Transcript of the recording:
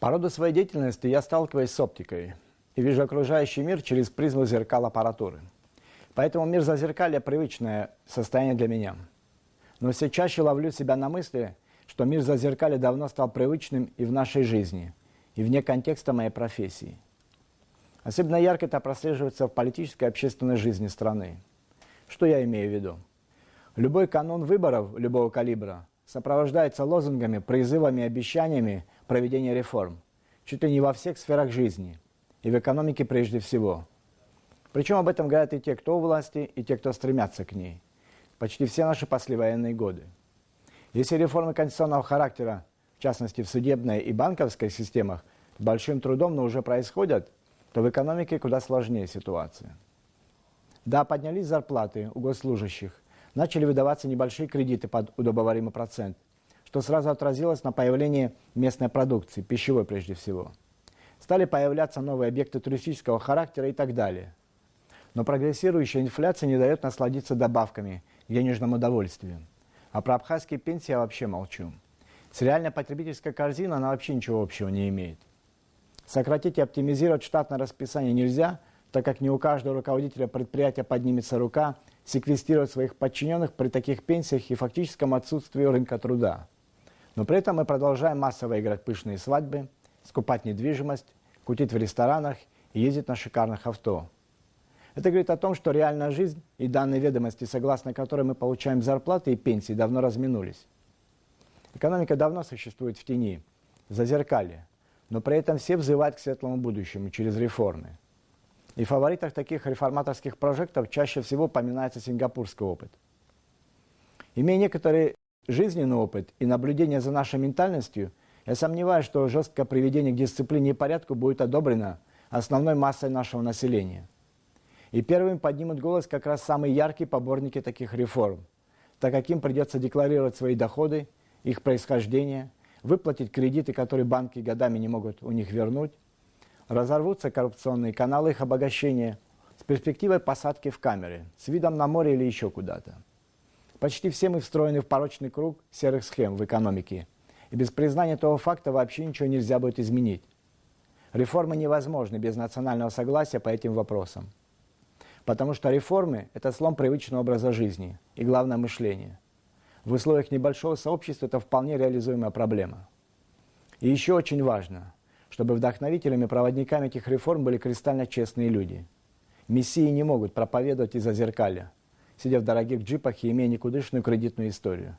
По роду своей деятельности я сталкиваюсь с оптикой и вижу окружающий мир через призму зеркал аппаратуры. Поэтому мир зазеркалья – привычное состояние для меня. Но все чаще ловлю себя на мысли, что мир зазеркалья давно стал привычным и в нашей жизни, и вне контекста моей профессии. Особенно ярко это прослеживается в политической и общественной жизни страны. Что я имею в виду? Любой канун выборов любого калибра сопровождается лозунгами, призывами и обещаниями проведения реформ, чуть ли не во всех сферах жизни, и в экономике прежде всего. Причем об этом говорят и те, кто у власти, и те, кто стремятся к ней. Почти все наши послевоенные годы. Если реформы конституционного характера, в частности в судебной и банковской системах, большим трудом, но уже происходят, то в экономике куда сложнее ситуация. Да, поднялись зарплаты у госслужащих, начали выдаваться небольшие кредиты под удобоваримый процент, что сразу отразилось на появлении местной продукции, пищевой прежде всего. Стали появляться новые объекты туристического характера и так далее. Но прогрессирующая инфляция не дает насладиться добавками к денежному удовольствию. А про абхазские пенсии я вообще молчу. С реальной потребительской корзиной она вообще ничего общего не имеет. Сократить и оптимизировать штатное расписание нельзя, так как не у каждого руководителя предприятия поднимется рука секвестировать своих подчиненных при таких пенсиях и фактическом отсутствии рынка труда. Но при этом мы продолжаем массово играть пышные свадьбы, скупать недвижимость, кутить в ресторанах и ездить на шикарных авто. Это говорит о том, что реальная жизнь и данные ведомости, согласно которой мы получаем зарплаты и пенсии, давно разминулись. Экономика давно существует в тени, в зазеркалье, но при этом все взывают к светлому будущему через реформы. И в фаворитах таких реформаторских прожектов чаще всего поминается сингапурский опыт. Имея некоторый жизненный опыт и наблюдение за нашей ментальностью, я сомневаюсь, что жесткое приведение к дисциплине и порядку будет одобрено основной массой нашего населения. И первыми поднимут голос как раз самые яркие поборники таких реформ, так как им придется декларировать свои доходы, их происхождение, выплатить кредиты, которые банки годами не могут у них вернуть, разорвутся коррупционные каналы их обогащения с перспективой посадки в камеры, с видом на море или еще куда-то. Почти все мы встроены в порочный круг серых схем в экономике, и без признания того факта вообще ничего нельзя будет изменить. Реформы невозможны без национального согласия по этим вопросам. Потому что реформы – это слом привычного образа жизни и, главное, мышления. В условиях небольшого сообщества это вполне реализуемая проблема. И еще очень важно, чтобы вдохновителями и проводниками этих реформ были кристально честные люди. Мессии не могут проповедовать из-за зеркаля, сидя в дорогих джипах и имея никудышную кредитную историю.